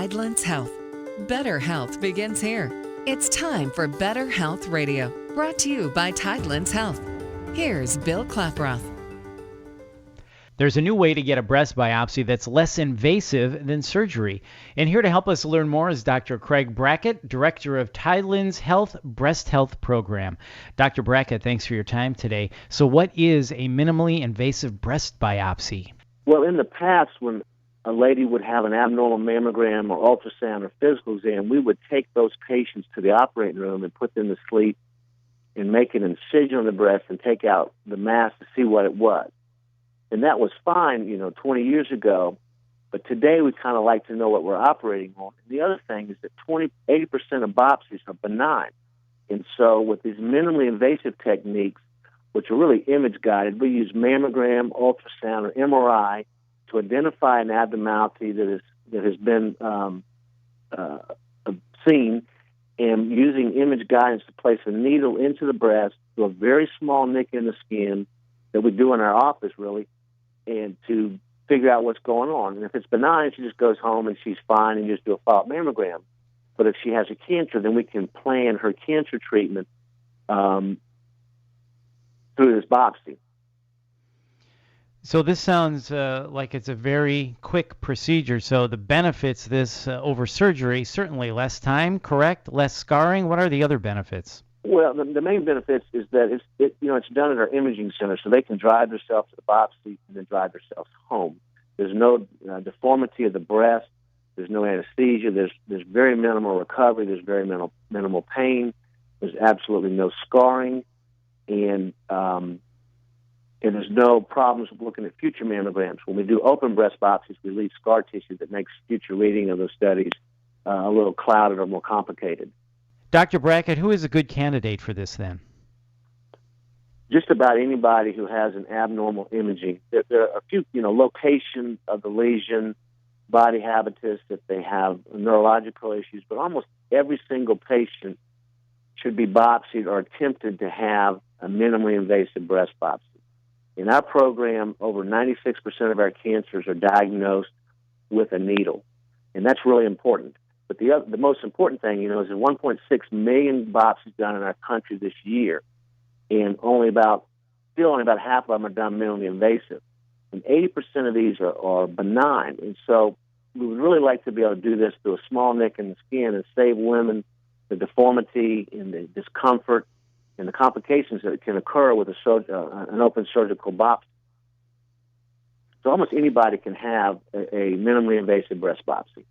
Tidelands Health. Better health begins here. It's time for Better Health Radio, brought to you by Tidelands Health. Here's Bill Klaproth. There's a new way to get a breast biopsy that's less invasive than surgery. And here to help us learn more is Dr. Craig Brackett, Director of Tidelands Health Breast Health Program. Dr. Brackett, thanks for your time today. So what is a minimally invasive breast biopsy? Well, in the past, when a lady would have an abnormal mammogram or ultrasound or physical exam, we would take those patients to the operating room and put them to sleep and make an incision on the breast and take out the mass to see what it was. And that was fine, 20 years ago. But today we kind of like to know what we're operating on. And the other thing is that 80% of biopsies are benign. And so with these minimally invasive techniques, which are really image-guided, we use mammogram, ultrasound, or MRI to identify an abnormality that has been seen, and using image guidance to place a needle into the breast through a very small nick in the skin that we do in our office, really, and to figure out what's going on. And if it's benign, she just goes home and she's fine and just do a follow-up mammogram. But if she has a cancer, then we can plan her cancer treatment through this biopsy. So this sounds like it's a very quick procedure. So the benefits this over surgery, certainly less time, correct? Less scarring. What are the other benefits? Well, the main benefits is that it's done at our imaging center, so they can drive themselves to the biopsy and then drive themselves home. There's no deformity of the breast. There's no anesthesia. There's very minimal recovery. There's very minimal pain. There's absolutely no scarring, and there's no problems with looking at future mammograms. When we do open breast biopsies, we leave scar tissue that makes future reading of those studies a little clouded or more complicated. Dr. Brackett, who is a good candidate for this then? Just about anybody who has an abnormal imaging. There are a few, location of the lesion, body habitus, if they have neurological issues, but almost every single patient should be biopsied or attempted to have a minimally invasive breast biopsy. In our program, over 96% of our cancers are diagnosed with a needle, and that's really important. But the most important thing, is there's 1.6 million biopsies done in our country this year, and only about half of them are done minimally invasive. And 80% of these are benign. And so we would really like to be able to do this through a small nick in the skin and save women the deformity and the discomfort and the complications that can occur with an open surgical biopsy. So almost anybody can have a minimally invasive breast biopsy.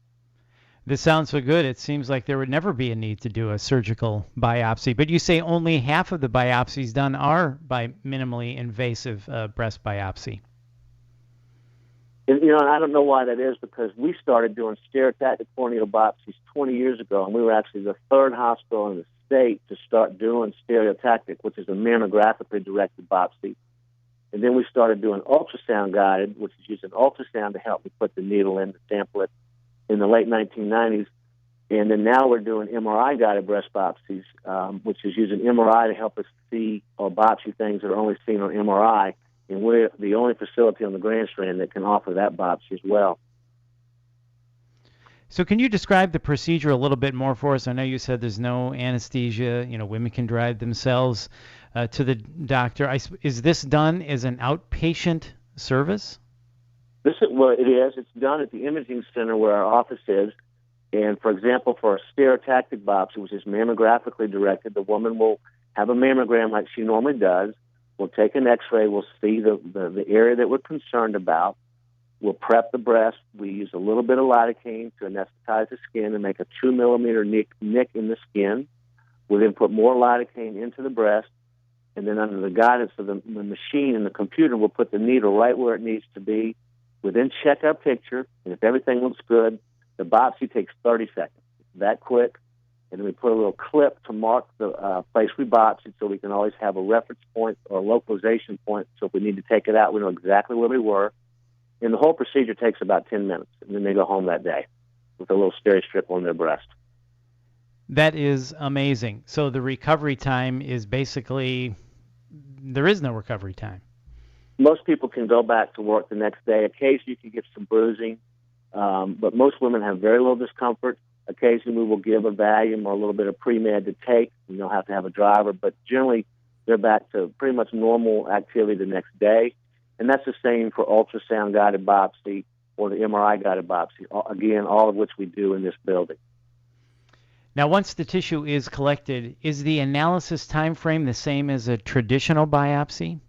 This sounds so good. It seems like there would never be a need to do a surgical biopsy. But you say only half of the biopsies done are by minimally invasive breast biopsy. And I don't know why that is, because we started doing stereotactic corneal biopsies 20 years ago, and we were actually the third hospital in the state to start doing stereotactic, which is a mammographically directed biopsy. And then we started doing ultrasound guided, which is using ultrasound to help me put the needle in to sample it in the late 1990s. And then now we're doing MRI guided breast biopsies, which is using MRI to help us see or biopsy things that are only seen on MRI. And we're the only facility on the Grand Strand that can offer that biopsy as well. So can you describe the procedure a little bit more for us? I know you said there's no anesthesia. Women can drive themselves to the doctor. Is this done as an outpatient service? It is. It's done at the imaging center where our office is. And, for example, for a stereotactic biopsy, which is mammographically directed, the woman will have a mammogram like she normally does. We'll take an X-ray. We'll see the area that we're concerned about. We'll prep the breast. We use a little bit of lidocaine to anesthetize the skin and make a 2-millimeter nick in the skin. We'll then put more lidocaine into the breast. And then under the guidance of the machine and the computer, we'll put the needle right where it needs to be. We'll then check our picture, and if everything looks good, the biopsy takes 30 seconds. It's that quick. And then we put a little clip to mark the place we biopsied so we can always have a reference point or a localization point. So if we need to take it out, we know exactly where we were. And the whole procedure takes about 10 minutes, and then they go home that day with a little steri strip on their breast. That is amazing. So the recovery time is basically, there is no recovery time. Most people can go back to work the next day. Occasionally you can get some bruising, But most women have very little discomfort. Occasionally we will give a Valium or a little bit of pre-med to take. You don't have to have a driver, but generally they're back to pretty much normal activity the next day. And that's the same for ultrasound-guided biopsy or the MRI-guided biopsy, again, all of which we do in this building. Now, once the tissue is collected, is the analysis time frame the same as a traditional biopsy?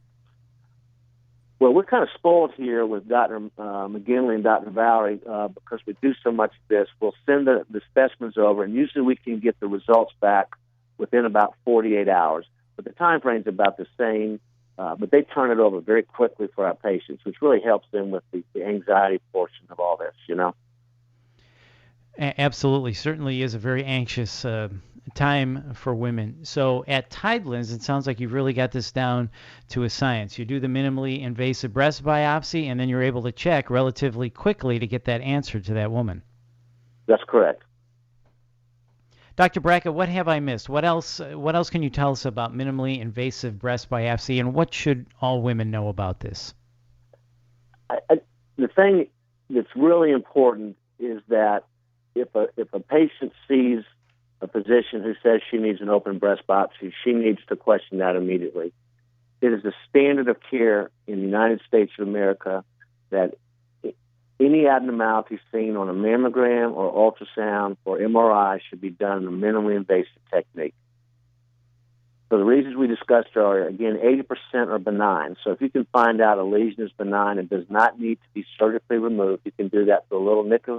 Well, we're kind of spoiled here with Dr. McGinley and Dr. Valerie because we do so much of this. We'll send the specimens over, and usually we can get the results back within about 48 hours. But the time frame is about the same, but they turn it over very quickly for our patients, which really helps them with the anxiety portion of all this, you know. Absolutely. Certainly is a very anxious time for women. So at Tidelands, it sounds like you've really got this down to a science. You do the minimally invasive breast biopsy, and then you're able to check relatively quickly to get that answer to that woman. That's correct. Dr. Brackett, what have I missed? What else can you tell us about minimally invasive breast biopsy, and what should all women know about this? The thing that's really important is that if a patient sees a physician who says she needs an open breast biopsy, she needs to question that immediately. It is the standard of care in the United States of America that any abnormality seen on a mammogram or ultrasound or MRI should be done in a minimally invasive technique. For the reasons we discussed earlier, again, 80% are benign. So if you can find out a lesion is benign and does not need to be surgically removed, you can do that through a little nick of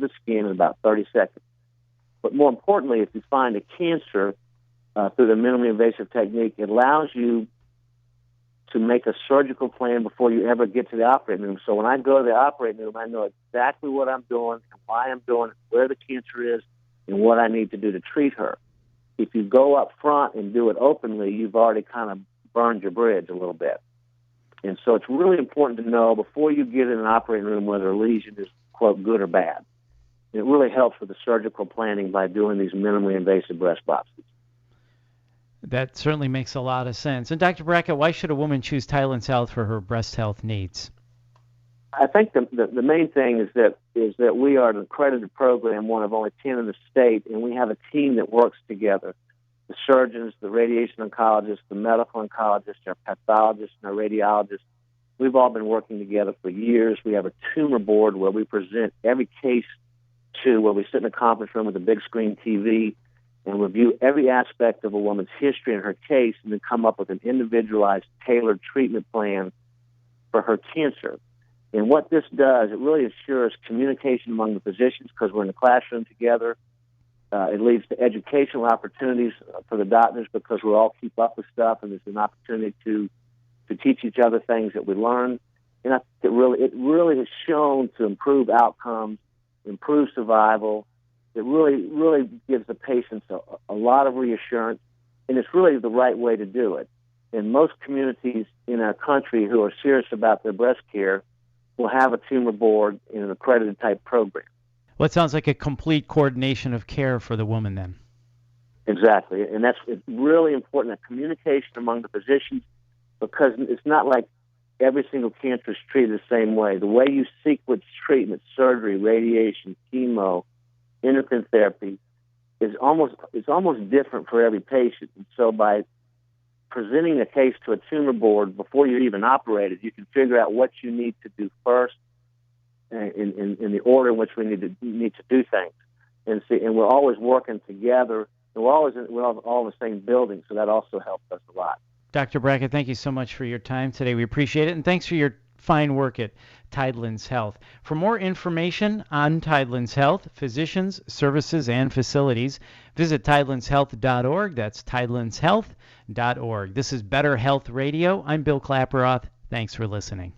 the skin in about 30 seconds. But more importantly, if you find a cancer through the minimally invasive technique, it allows you to make a surgical plan before you ever get to the operating room. So when I go to the operating room, I know exactly what I'm doing and why I'm doing it, where the cancer is, and what I need to do to treat her. If you go up front and do it openly, you've already kind of burned your bridge a little bit. And so it's really important to know before you get in an operating room whether a lesion is, quote, good or bad. And it really helps with the surgical planning by doing these minimally invasive breast biopsies. That certainly makes a lot of sense. And Dr. Brackett, why should a woman choose Tidelands Health for her breast health needs? I think the main thing is that we are an accredited program, one of only 10 in the state, and we have a team that works together. The surgeons, the radiation oncologists, the medical oncologists, our pathologists, and our radiologists. We've all been working together for years. We have a tumor board where we present every case to, where we sit in a conference room with a big screen TV and review every aspect of a woman's history and her case and then come up with an individualized, tailored treatment plan for her cancer. And what this does, it really assures communication among the physicians because we're in the classroom together. It leads to educational opportunities for the doctors because we all keep up with stuff, and there's an opportunity to teach each other things that we learn. And I think it really has shown to improve outcomes, improve survival. It really gives the patients a lot of reassurance, and it's really the right way to do it. And most communities in our country who are serious about their breast care will have a tumor board in an accredited type program. Well, it sounds like a complete coordination of care for the woman then. Exactly. And it's really important, that communication among the physicians, because it's not like every single cancer is treated the same way. The way you sequence treatment, surgery, radiation, chemo, endocrine therapy is almost different for every patient. And so by presenting a case to a tumor board before you're even operated, you can figure out what you need to do first in the order in which we need to do things. And we're always working together, and we're all in the same building, so that also helps us a lot. Dr. Brackett, thank you so much for your time today. We appreciate it, and thanks for your fine work at Tidelands Health. For more information on Tidelands Health, physicians, services, and facilities, visit tidelandshealth.org. That's tidelandshealth.org. This is Better Health Radio. I'm Bill Klaproth. Thanks for listening.